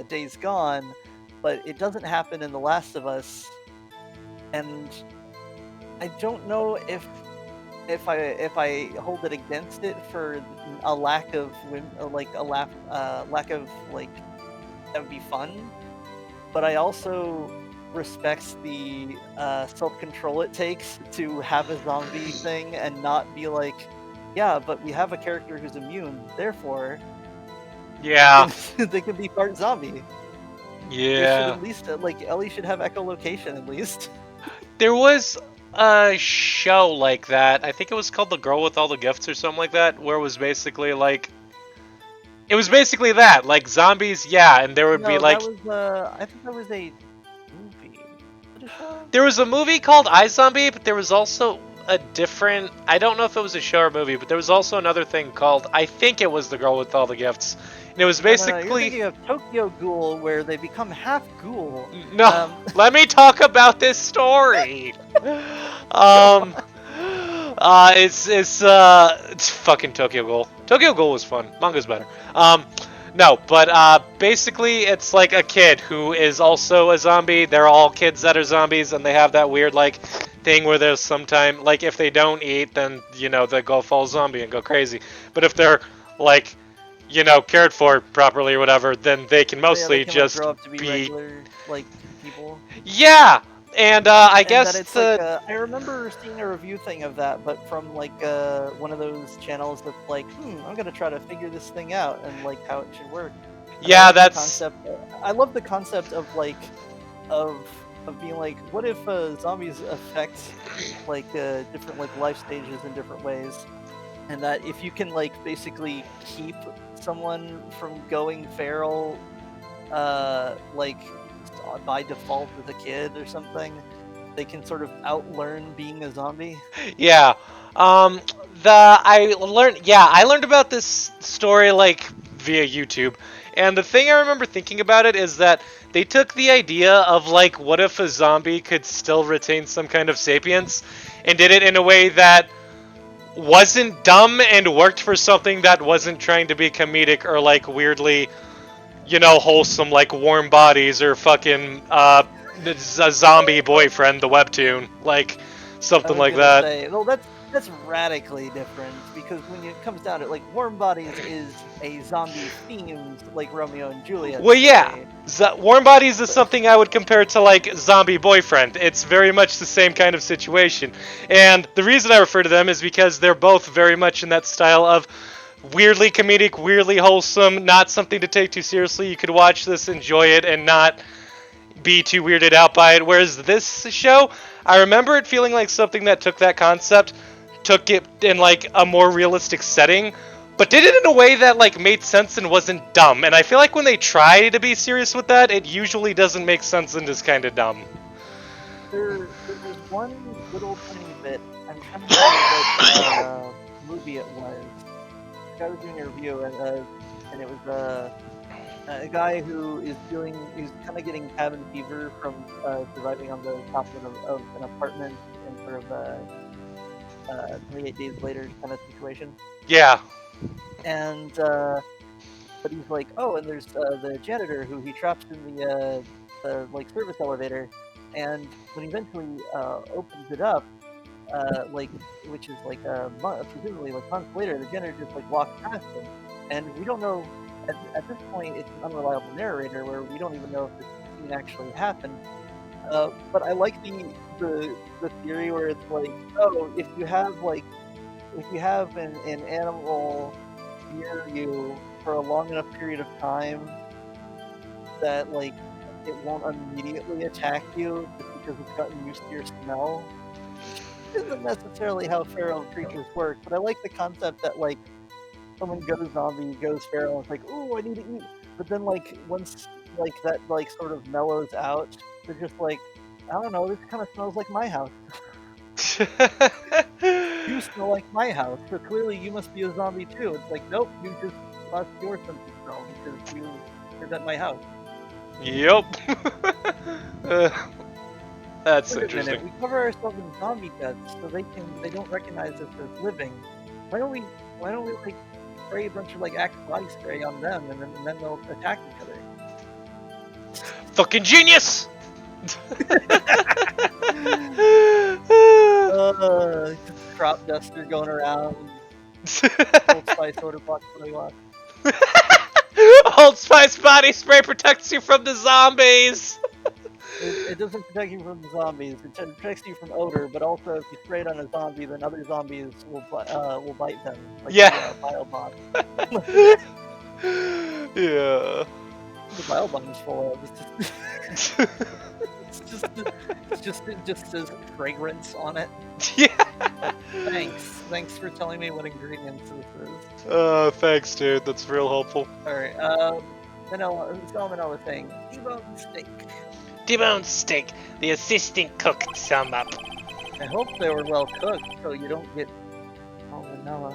Speaker 2: Days Gone, but it doesn't happen in The Last of Us, and I don't know if I hold it against it for a lack of lack of that would be fun, but I also respects the self-control it takes to have a zombie thing and not be like, yeah, but we have a character who's immune, therefore they can be part zombie.
Speaker 1: Yeah.
Speaker 2: At least Ellie should have echolocation at least.
Speaker 1: There was a show like that. I think it was called The Girl with All the Gifts or something like that, where it was basically it was basically that, zombies, and there would be
Speaker 2: that was, I think that was a movie.
Speaker 1: There was a movie called iZombie, but there was also a different, I don't know if it was a show or movie, but there was also another thing called, I think it was The Girl with All the Gifts. And it was basically...
Speaker 2: You're thinking of Tokyo Ghoul, where they become half ghoul.
Speaker 1: No, let me talk about this story. It's fucking Tokyo Ghoul. Tokyo Ghoul was fun. Manga's better. No, but basically it's like a kid who is also a zombie. They're all kids that are zombies, and they have that weird thing where there's sometime if they don't eat, then they go full zombie and go crazy. But if they're cared for properly or whatever, then they can mostly just
Speaker 2: grow up to be regular people.
Speaker 1: Yeah. And I guess
Speaker 2: it's I remember seeing a review thing of that, but from one of those channels that's I'm gonna try to figure this thing out and how it should work. And
Speaker 1: yeah,
Speaker 2: I love the concept of of being what if zombies affect different life stages in different ways, and that if you can basically keep someone from going feral, by default as a kid or something, they can sort of outlearn being a zombie.
Speaker 1: Yeah. I learned about this story via YouTube, and the thing I remember thinking about it is that they took the idea of what if a zombie could still retain some kind of sapience, and did it in a way that wasn't dumb and worked for something that wasn't trying to be comedic or weirdly wholesome, Warm Bodies or fucking a Zombie Boyfriend, the webtoon, something like that.
Speaker 2: Well, that's radically different, because when it comes down to it, Warm Bodies is a zombie themed Romeo and Juliet.
Speaker 1: Well, yeah, Warm Bodies is something I would compare to Zombie Boyfriend. It's very much the same kind of situation, and the reason I refer to them is because they're both very much in that style of weirdly comedic, weirdly wholesome, not something to take too seriously. You could watch this, enjoy it, and not be too weirded out by it. Whereas this show, I remember it feeling like something that took that concept, took it in like a more realistic setting, but did it in a way that like made sense and wasn't dumb. And I feel like when they try to be serious with that, it usually doesn't make sense and is kind of dumb.
Speaker 2: There's one little tiny bit. I'm trying to remember what movie it was. This guy was doing a review, and it was a guy who is he's kind of getting cabin fever from surviving on the top of an apartment in sort of a 28 days later kind of situation.
Speaker 1: Yeah.
Speaker 2: And but he's like, oh, and there's the janitor who he traps in the like service elevator, and when he eventually opens it up, like which is like presumably like months later, the janitor just like walks past him, and we don't know. At this point, it's an unreliable narrator where we don't even know if this scene actually happened. But I like the theory where it's like, oh, if you have an animal near you for a long enough period of time that like it won't immediately attack you just because it's gotten used to your smell. Isn't necessarily how feral creatures work, but I like the concept that like someone goes zombie, goes feral, and it's like, ooh, I need to eat. But then like once like that like sort of mellows out, they're just like, I don't know, this kind of smells like my house. You smell like my house, so clearly you must be a zombie too. It's like, nope, you just lost your sense of smell because you lived at my house.
Speaker 1: Yep. That's
Speaker 2: Wait a
Speaker 1: interesting.
Speaker 2: minute, we cover ourselves in zombie deaths so they don't recognize us as living. Why don't we like spray a bunch of like Axe body spray on them and then they'll attack each other?
Speaker 1: Fucking genius!
Speaker 2: Just crop duster going around. Old Spice order box really well.
Speaker 1: Old Spice body spray protects you from the zombies!
Speaker 2: It doesn't protect you from the zombies. It protects you from odor, but also if you spray it on a zombie, then other zombies will bite them. Like
Speaker 1: Yeah.
Speaker 2: The bile bomb.
Speaker 1: Yeah.
Speaker 2: The bile bomb is full of. It just says fragrance on it.
Speaker 1: Yeah.
Speaker 2: Thanks for telling me what ingredients this is.
Speaker 1: Thanks, dude. That's real helpful.
Speaker 2: All right. Salmonella was saying T-bone steak.
Speaker 1: T-bone steak. The assistant cook some up.
Speaker 2: I hope they were well cooked, so you don't get salmonella.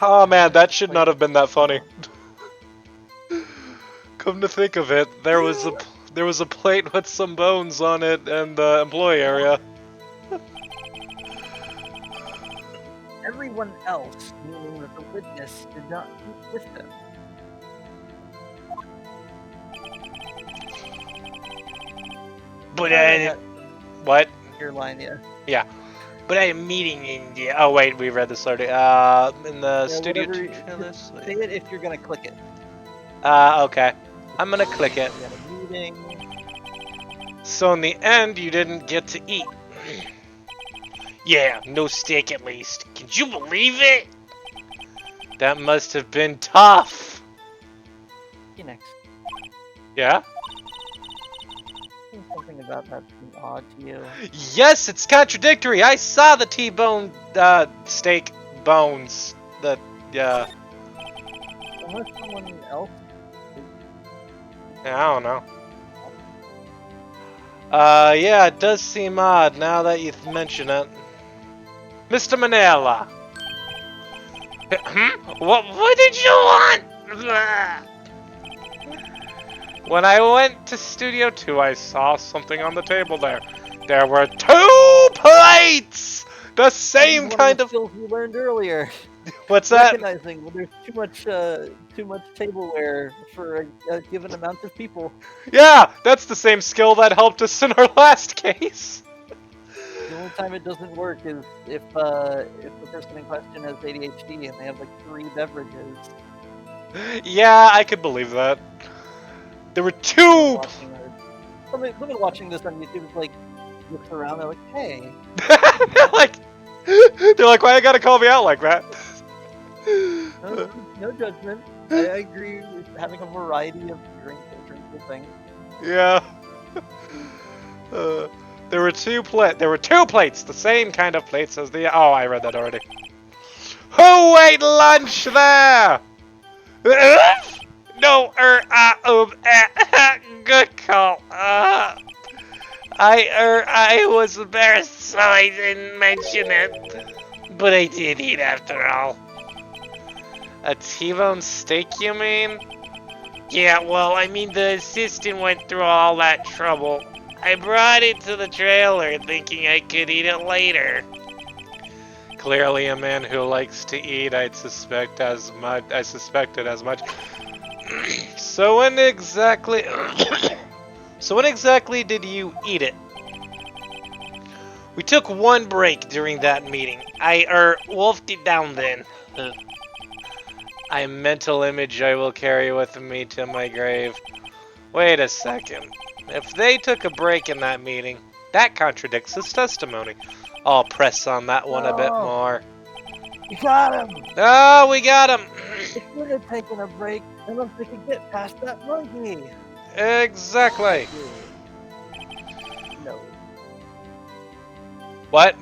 Speaker 1: Oh man, that should not have been that funny. Come to think of it, there was a plate with some bones on it in the employee area.
Speaker 2: Everyone else, meaning that the witness, did not eat with them.
Speaker 1: But what?
Speaker 2: Your line, yeah.
Speaker 1: Yeah. But I am meeting India. Oh wait, we read this already. In the studio.
Speaker 2: Say it if you're gonna click it.
Speaker 1: Okay. I'm gonna click it.
Speaker 2: We got a meeting.
Speaker 1: So in the end, you didn't get to eat. Yeah, no steak at least. Can you believe it? That must have been tough.
Speaker 2: You next.
Speaker 1: Yeah?
Speaker 2: Something about that being odd to you.
Speaker 1: Yes, it's contradictory. I saw the T-bone steak bones. Yeah.
Speaker 2: Unless someone else.
Speaker 1: I don't know. Yeah, it does seem odd now that you mention it. Mr. Manila. What did you want? When I went to Studio 2, I saw something on the table there. There were 2 plates! The same kind of
Speaker 2: skills we learned earlier.
Speaker 1: What's that?
Speaker 2: Recognizing when there's too much tableware for a given amount of people.
Speaker 1: Yeah, that's the same skill that helped us in our last case.
Speaker 2: The only time it doesn't work is if the person in question has ADHD and they have like 3 beverages.
Speaker 1: Yeah, I could believe that. There were 2.
Speaker 2: Somebody watching this on YouTube is like looks around. They're like, "Hey."
Speaker 1: they're like, why you gotta call me out like that?
Speaker 2: No judgment. I agree with having a variety of drinks thing.
Speaker 1: Yeah. There were two plates, the same kind of plates as the. Oh, I read that already. Who ate lunch there? No, good call. I was embarrassed, so I didn't mention it. But I did eat after all. A T-bone steak, you mean? Yeah, well, I mean, the assistant went through all that trouble. I brought it to the trailer thinking I could eat it later. Clearly a man who likes to eat, I suspected as much. So when exactly did you eat it? We took one break during that meeting. I wolfed it down then. A mental image I will carry with me to my grave. Wait a second. If they took a break in that meeting, that contradicts his testimony. I'll press on that one a bit more.
Speaker 2: You got him!
Speaker 1: Oh, we got him!
Speaker 2: If you'd have taken a break, unless we could get past that monkey.
Speaker 1: Exactly.
Speaker 2: No.
Speaker 1: What?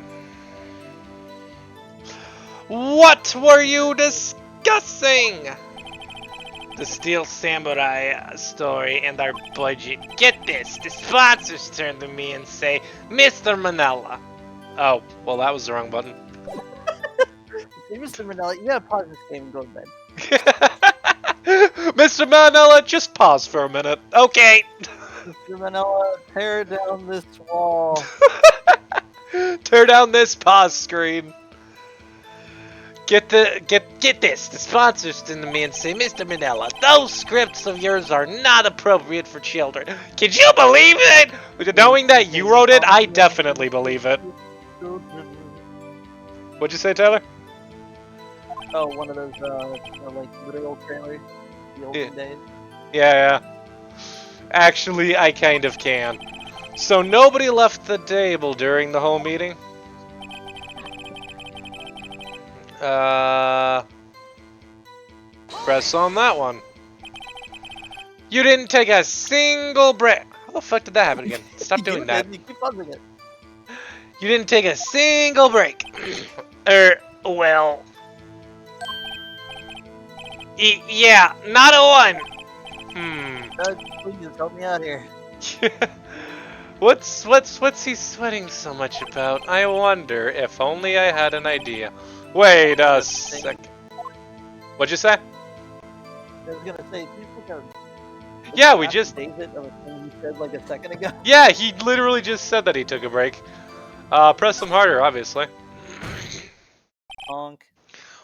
Speaker 1: What were you discussing? The Steel Samurai story and our budget. Get this, the sponsors turn to me and say, Mr. Manella. Oh, well that was the wrong button.
Speaker 2: Hey, Mr. Manella, you gotta pause this game and go to bed.
Speaker 1: Mr. Manella, just pause for a minute. Okay.
Speaker 2: Mr. Manella, tear down this wall.
Speaker 1: Tear down this pause screen. Get this. The sponsors turn to me and say, Mr. Manella, those scripts of yours are not appropriate for children. Can you believe it? Knowing that you wrote it, I definitely believe it. What'd you say, Tyler?
Speaker 2: Oh, one of those, like, literal trailers. The olden days.
Speaker 1: Yeah. Actually, I kind of can. So nobody left the table during the whole meeting? Press on that one. You didn't take a single break. How the fuck did that happen again? Stop doing that.
Speaker 2: You keep buzzing it.
Speaker 1: You didn't take a single break. Well. Yeah, not a one.
Speaker 2: Please help me out here.
Speaker 1: What's he sweating so much about? I wonder. If only I had an idea. Wait a sec. What'd you say?
Speaker 2: I was gonna say, do you think
Speaker 1: yeah, we just.
Speaker 2: David of a thing you said like a second ago?
Speaker 1: Yeah, he literally just said that he took a break. Press him harder, obviously.
Speaker 2: Honk.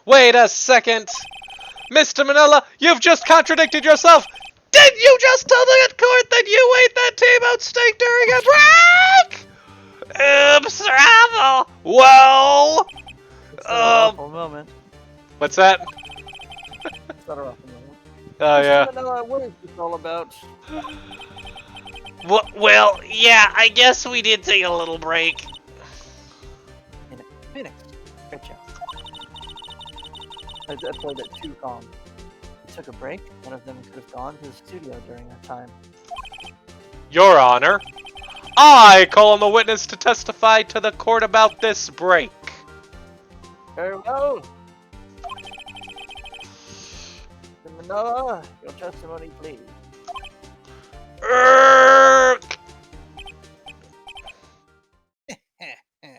Speaker 1: Wait a second, Mr. Manila, you've just contradicted yourself. Did you just tell the court that you ate that T-bone steak during a break? Oops, Ravel. Well.
Speaker 2: It's not an awful moment.
Speaker 1: What's that?
Speaker 2: It's not an awful moment.
Speaker 1: Oh, yeah.
Speaker 2: What is this all about?
Speaker 1: Well, yeah, I guess we did take a little break.
Speaker 2: Phoenix, great job. I played it too calm. We took a break. One of them could have gone to the studio during that time.
Speaker 1: Your Honor, I call on the witness to testify to the court about this break.
Speaker 2: Very well. Manoa, your testimony, please.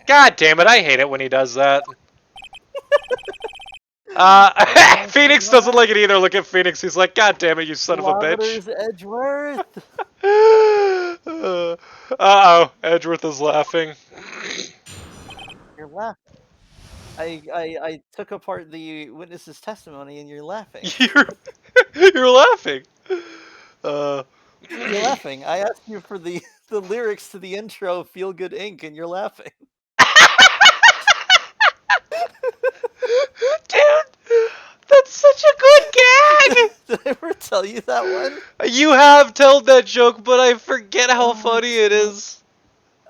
Speaker 1: God damn it, I hate it when he does that. Phoenix doesn't like it either. Look at Phoenix, he's like, God damn it, you son of a bitch.
Speaker 2: Edgeworth.
Speaker 1: Uh-oh, Edgeworth is laughing.
Speaker 2: You're laughing. I took apart the witness's testimony and you're laughing.
Speaker 1: You're laughing.
Speaker 2: You're laughing. I asked you for the lyrics to the intro of Feel Good Inc. and you're laughing.
Speaker 1: Dude, that's such a good gag!
Speaker 2: Did I ever tell you that one?
Speaker 1: You have told that joke, but I forget how funny it is.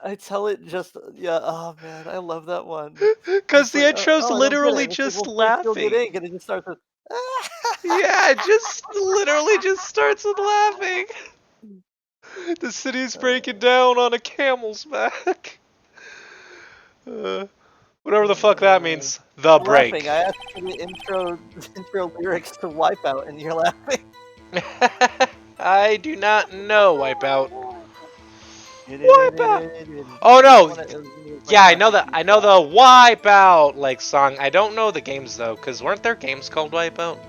Speaker 2: I tell it just, yeah, oh man, I love that one.
Speaker 1: Because the intro's literally just laughing.
Speaker 2: Feel Good Inc. And it just starts with,
Speaker 1: yeah, it just literally just starts with laughing. The city's breaking down on a camel's back. Uh, whatever the fuck that means. The
Speaker 2: You're
Speaker 1: break.
Speaker 2: laughing. I asked for the intro lyrics to Wipeout, and you're laughing.
Speaker 1: I do not know Wipeout. Wipeout. Oh no. Yeah, I know that. I know the Wipeout like song. I don't know the games though, cause weren't there games called Wipeout?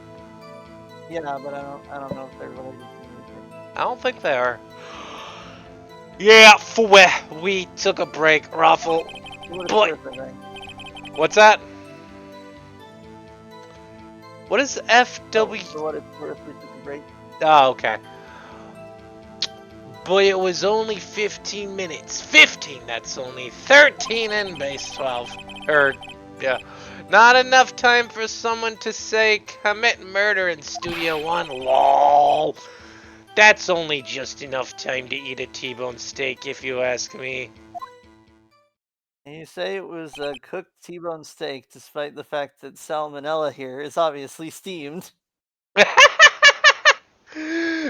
Speaker 2: Yeah, but I don't know if they're related to music.
Speaker 1: I don't think they are. Yeah, we took a break, Ruffle. Boy. What's that? What is FW?
Speaker 2: For what it's worth, we took a break.
Speaker 1: Oh, okay. Boy, it was only 15 minutes. 15, that's only 13 in base 12. Yeah. Not enough time for someone to say, commit murder in Studio 1. LOL. That's only just enough time to eat a T-bone steak, if you ask me.
Speaker 2: And you say it was a cooked T-bone steak, despite the fact that salmonella here is obviously steamed.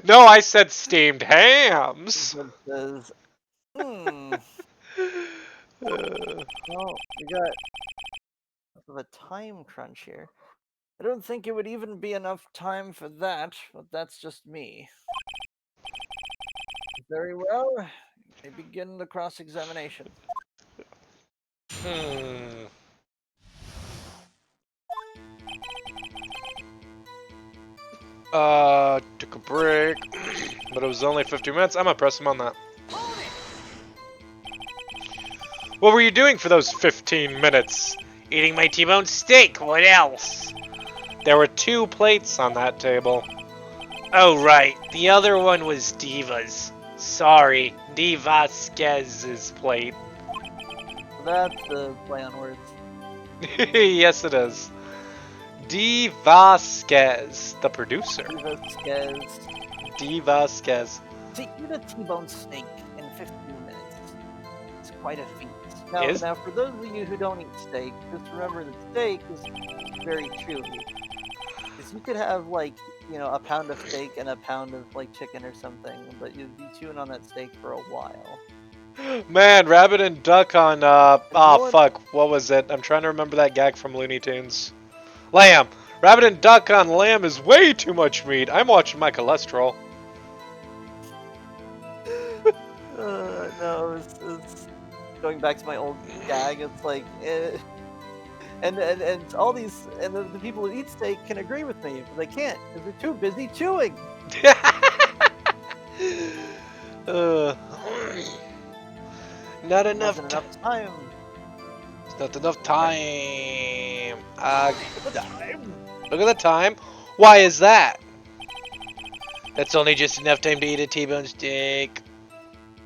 Speaker 1: No, I said steamed hams.
Speaker 2: It says, Well, we got a time crunch here. I don't think it would even be enough time for that, but that's just me. Very well. They begin the cross-examination.
Speaker 1: Took a break, but it was only 50 minutes. I'm gonna press him on that. What were you doing for those 15 minutes? Eating my T-bone steak, what else? There were 2 plates on that table. Oh right, the other one was Diva's. Sorry, Divasquez's plate.
Speaker 2: That's the play on words.
Speaker 1: Yes it is. Divasquez, the producer. Divasquez.
Speaker 2: To eat a T-bone steak in 15 minutes is quite a feat. Now, for those of you who don't eat steak, just remember that steak is very chewy. Because you could have, like, you know, a pound of steak and a pound of, like, chicken or something, but you'd be chewing on that steak for a while.
Speaker 1: Man, Rabbit and Duck on, fuck, what was it? I'm trying to remember that gag from Looney Tunes. Lamb! Rabbit and Duck on lamb is way too much meat. I'm watching my cholesterol.
Speaker 2: No, it's going back to my old gag. It's like, and all these, and the people who eat steak can agree with me, but they can't because they're too busy chewing.
Speaker 1: Not enough
Speaker 2: time.
Speaker 1: It's not enough time. Look at the time. Why is that? That's only just enough time to eat a T-bone steak.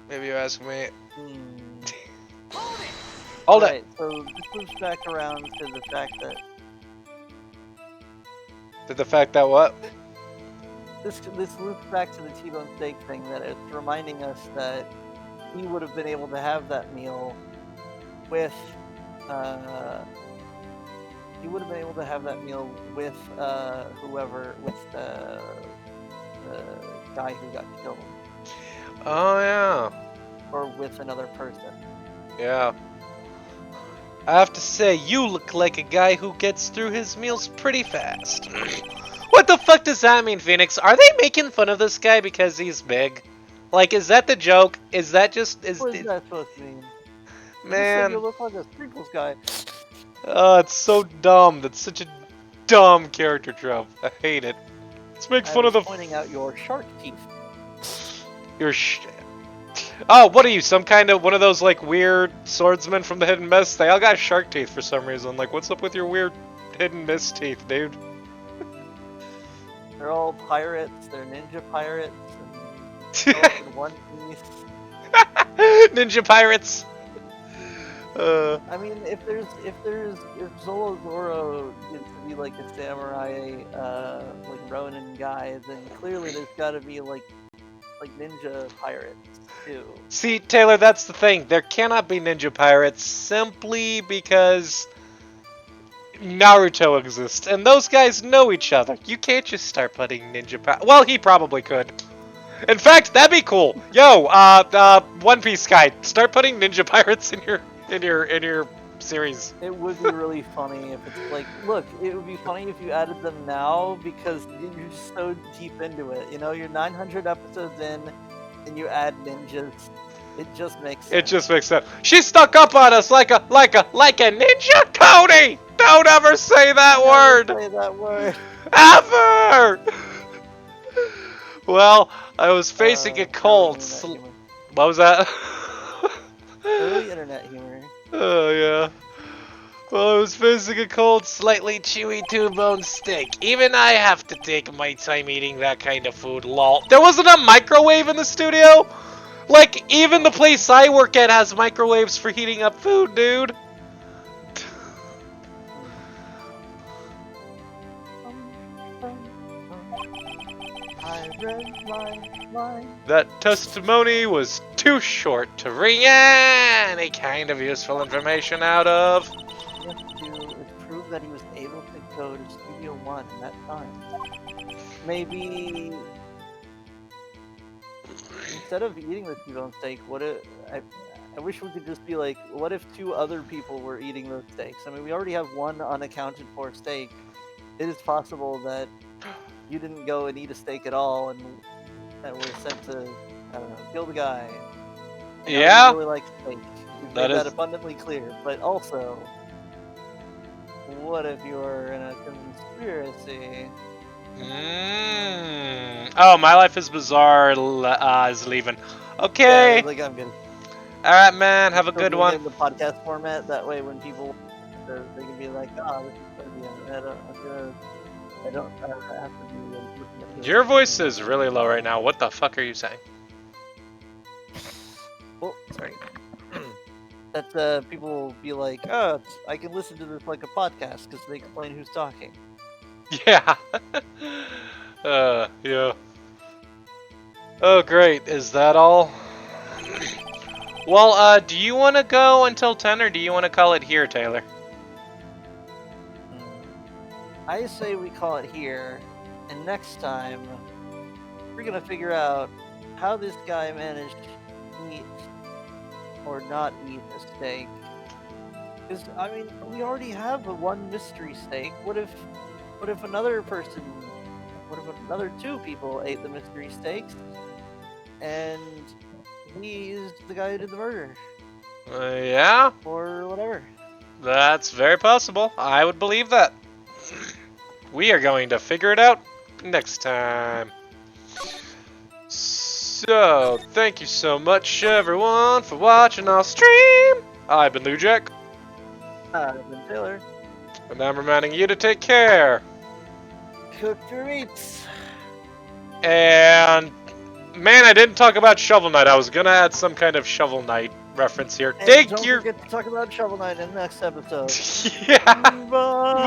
Speaker 1: Maybe you ask me. Hold it.
Speaker 2: So this moves back around to the fact that.
Speaker 1: To the fact that what?
Speaker 2: This loops back to the T-bone steak thing. That it's reminding us that he would have been able to have that meal with. He would have been able to have that meal with whoever, with the guy who got killed.
Speaker 1: Oh yeah.
Speaker 2: Or with another person.
Speaker 1: Yeah. I have to say, you look like a guy who gets through his meals pretty fast. What the fuck does that mean, Phoenix? Are they making fun of this guy because he's big? Like, is that the joke? Is that just...
Speaker 2: What is that supposed to mean?
Speaker 1: Man.
Speaker 2: You look like a Sprinkles guy.
Speaker 1: Oh, it's so dumb. That's such a dumb character trope. I hate it. Let's make fun of the...
Speaker 2: pointing out your shark teeth.
Speaker 1: Oh, what are you? Some kind of one of those like weird swordsmen from the Hidden Mist? They all got shark teeth for some reason. Like, what's up with your weird Hidden Mist teeth, dude?
Speaker 2: They're all pirates. They're ninja pirates. And One Piece.
Speaker 1: Ninja pirates.
Speaker 2: I mean, if Zoro Zoro gets to be like a samurai, like Ronin guy, then clearly there's got to be like ninja pirates too.
Speaker 1: See, Taylor, that's the thing. There cannot be ninja pirates simply because Naruto exists, and those guys know each other. You can't just start putting ninja pirates. Well, he probably could. In fact, that'd be cool. Yo, One Piece guy, start putting ninja pirates in your series.
Speaker 2: It would be really funny if it's like, look, it would be funny if you added them now because you're so deep into it. You know, you're 900 episodes in, and you add ninjas. It just makes sense.
Speaker 1: It just makes sense. She stuck up on us like a ninja, Cody. Don't ever say that word.
Speaker 2: Say that word.
Speaker 1: Ever. Well, I was facing a cold. What was that?
Speaker 2: Early internet humor.
Speaker 1: Oh yeah. Well, I was facing a cold, slightly chewy two-bone steak. Even I have to take my time eating that kind of food, lol. There wasn't a microwave in the studio? Like, even the place I work at has microwaves for heating up food, dude.
Speaker 2: I read my mind.
Speaker 1: That testimony was too short to wring any kind of useful information out of.
Speaker 2: What you have to do is prove that he was able to go to Studio One in that time. Maybe instead of eating the T-bone steak, what if I wish we could just be like, what if 2 other people were eating those steaks? I mean, we already have one unaccounted for steak. It is possible that you didn't go and eat a steak at all, and that was sent to, I don't know, kill the guy.
Speaker 1: Yeah.
Speaker 2: You really like steak. You've made that abundantly clear. But also, what if you're in a conspiracy?
Speaker 1: Oh, My Life is Bizarre is leaving. Okay.
Speaker 2: Yeah, like I'm good.
Speaker 1: All right, man. Have a good one.
Speaker 2: In the podcast format, that way when people, they can be like, oh, this is gonna be. I don't have to be looking at this.
Speaker 1: Your voice is really low right now. What the fuck are you saying?
Speaker 2: Oh, sorry. That people will be like, oh, I can listen to this like a podcast because they explain who's talking.
Speaker 1: Yeah. Yeah. Oh, great. Is that all? Well, do you want to go until 10 or do you want to call it here, Taylor?
Speaker 2: I say we call it here, and next time we're gonna figure out how this guy managed to eat or not eat a steak. Because I mean, we already have one mystery steak. What if another person? What if another 2 people ate the mystery steaks, and he's the guy who did the murder?
Speaker 1: Yeah.
Speaker 2: Or whatever.
Speaker 1: That's very possible. I would believe that. We are going to figure it out next time. So, thank you so much, everyone, for watching our stream. I've been Lou Jack.
Speaker 2: I've been Taylor.
Speaker 1: And I'm reminding you to take care.
Speaker 2: Cook your meats.
Speaker 1: And, man, I didn't talk about Shovel Knight. I was going to add some kind of Shovel Knight reference here.
Speaker 2: And
Speaker 1: Take
Speaker 2: don't
Speaker 1: your...
Speaker 2: forget to talk about Shovel Knight in the next episode.
Speaker 1: Yeah.
Speaker 2: Bye.